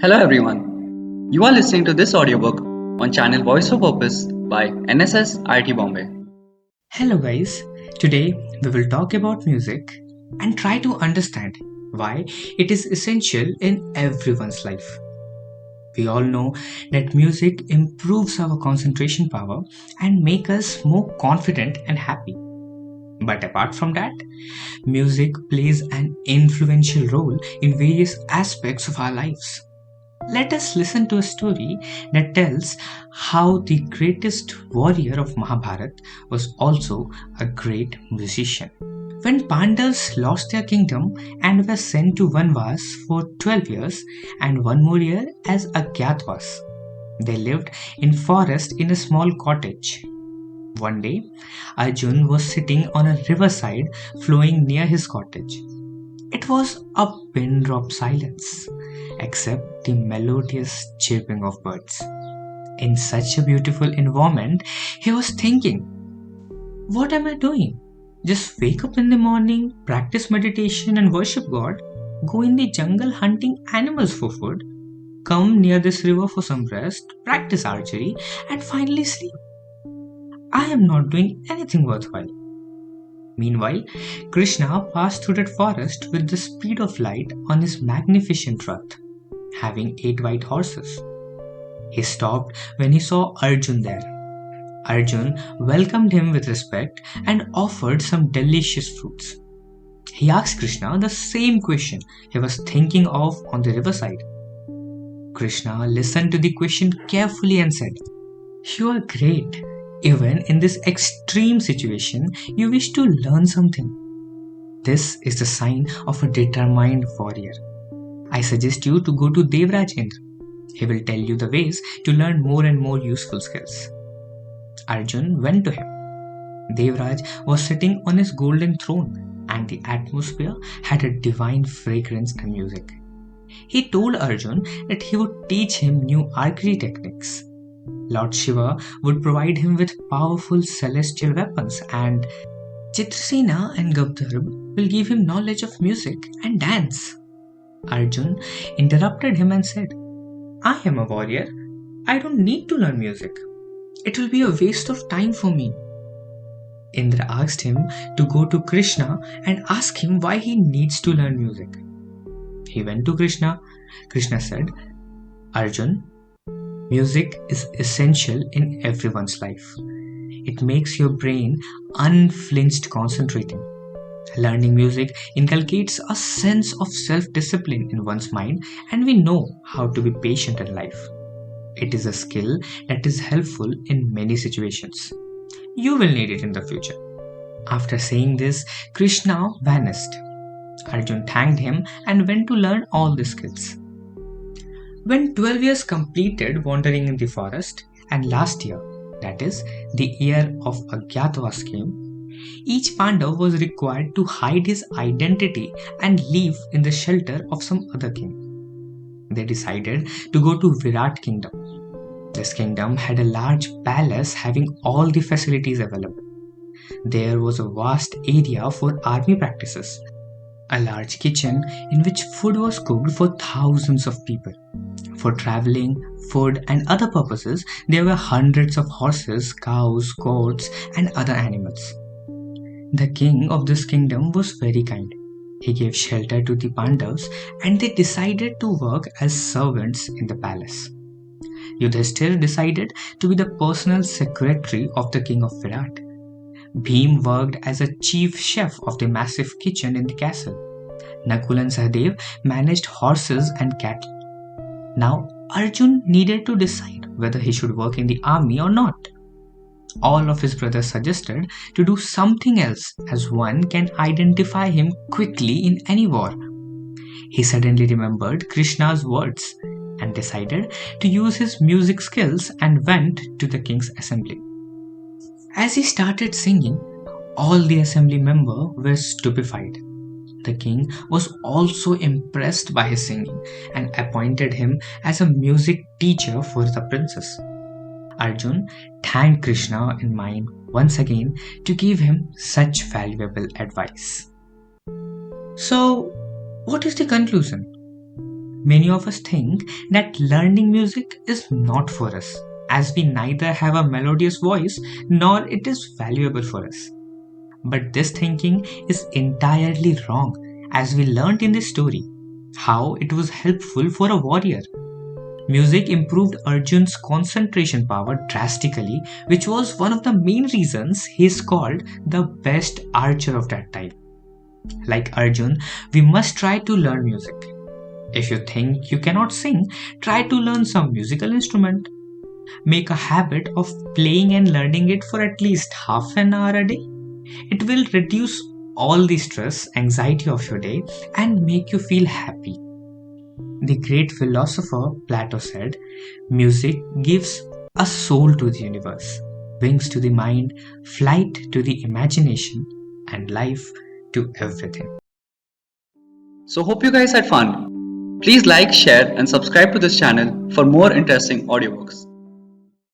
Hello everyone. You are listening to this audiobook on channel Voice of Purpose by NSS IT Bombay. Hello, guys. Today we will talk about music and try to understand why it is essential in everyone's life. We all know that music improves our concentration power and make us more confident and happy. But apart from that, music plays an influential role in various aspects of our lives. Let us listen to a story that tells how the greatest warrior of Mahabharata was also a great musician. When Pandavas lost their kingdom and were sent to Vanvas for 12 years and one more year as Agyatwas, they lived in forest in a small cottage. One day, Arjun was sitting on a riverside flowing near his cottage. It was a pin drop silence, except the melodious chirping of birds. In such a beautiful environment, he was thinking, what am I doing? Just wake up in the morning, practice meditation and worship God, go in the jungle hunting animals for food, come near this river for some rest, practice archery, and finally sleep. I am not doing anything worthwhile. Meanwhile, Krishna passed through that forest with the speed of light on his magnificent Rath, having 8 white horses. He stopped when he saw Arjun there. Arjun welcomed him with respect and offered some delicious fruits. He asked Krishna the same question he was thinking of on the riverside. Krishna listened to the question carefully and said, "You are great. Even in this extreme situation, you wish to learn something. This is the sign of a determined warrior. I suggest you to go to Devraj Indra. He will tell you the ways to learn more and more useful skills." Arjun went to him. Devraj was sitting on his golden throne, and the atmosphere had a divine fragrance and music. He told Arjun that he would teach him new archery techniques. Lord Shiva would provide him with powerful celestial weapons, and Chitrasena and Gandharva will give him knowledge of music and dance. Arjun interrupted him and said, "I am a warrior. I don't need to learn music. It will be a waste of time for me." Indra asked him to go to Krishna and ask him why he needs to learn music. He went to Krishna. Krishna said, "Arjun, music is essential in everyone's life. It makes your brain unflinched concentrating. Learning music inculcates a sense of self-discipline in one's mind, and we know how to be patient in life. It is a skill that is helpful in many situations. You will need it in the future." After saying this, Krishna vanished. Arjun thanked him and went to learn all the skills. When 12 years completed wandering in the forest, and last year, that is, the year of Agyatwas came, each Pandav was required to hide his identity and live in the shelter of some other king. They decided to go to Virat kingdom. This kingdom had a large palace having all the facilities available. There was a vast area for army practices, a large kitchen in which food was cooked for thousands of people. For traveling, food, and other purposes, there were hundreds of horses, cows, goats, and other animals. The king of this kingdom was very kind. He gave shelter to the Pandavas, and they decided to work as servants in the palace. Yudhishthir decided to be the personal secretary of the king of Virat. Bhim worked as a chief chef of the massive kitchen in the castle. Nakul and Sahadev managed horses and cattle. Now, Arjun needed to decide whether he should work in the army or not. All of his brothers suggested to do something else, as one can identify him quickly in any war. He suddenly remembered Krishna's words and decided to use his music skills and went to the king's assembly. As he started singing, all the assembly members were stupefied. The king was also impressed by his singing and appointed him as a music teacher for the princess. Arjun thanked Krishna in mind once again to give him such valuable advice. So, what is the conclusion? Many of us think that learning music is not for us, as we neither have a melodious voice nor it is valuable for us. But this thinking is entirely wrong, as we learnt in this story how it was helpful for a warrior. Music improved Arjun's concentration power drastically, which was one of the main reasons he is called the best archer of that time. Like Arjun, we must try to learn music. If you think you cannot sing, try to learn some musical instrument. Make a habit of playing and learning it for at least half an hour a day. It will reduce all the stress, anxiety of your day and make you feel happy. The great philosopher Plato said, music gives a soul to the universe, wings to the mind, flight to the imagination, and life to everything. So hope you guys had fun. Please like, share and subscribe to this channel for more interesting audiobooks.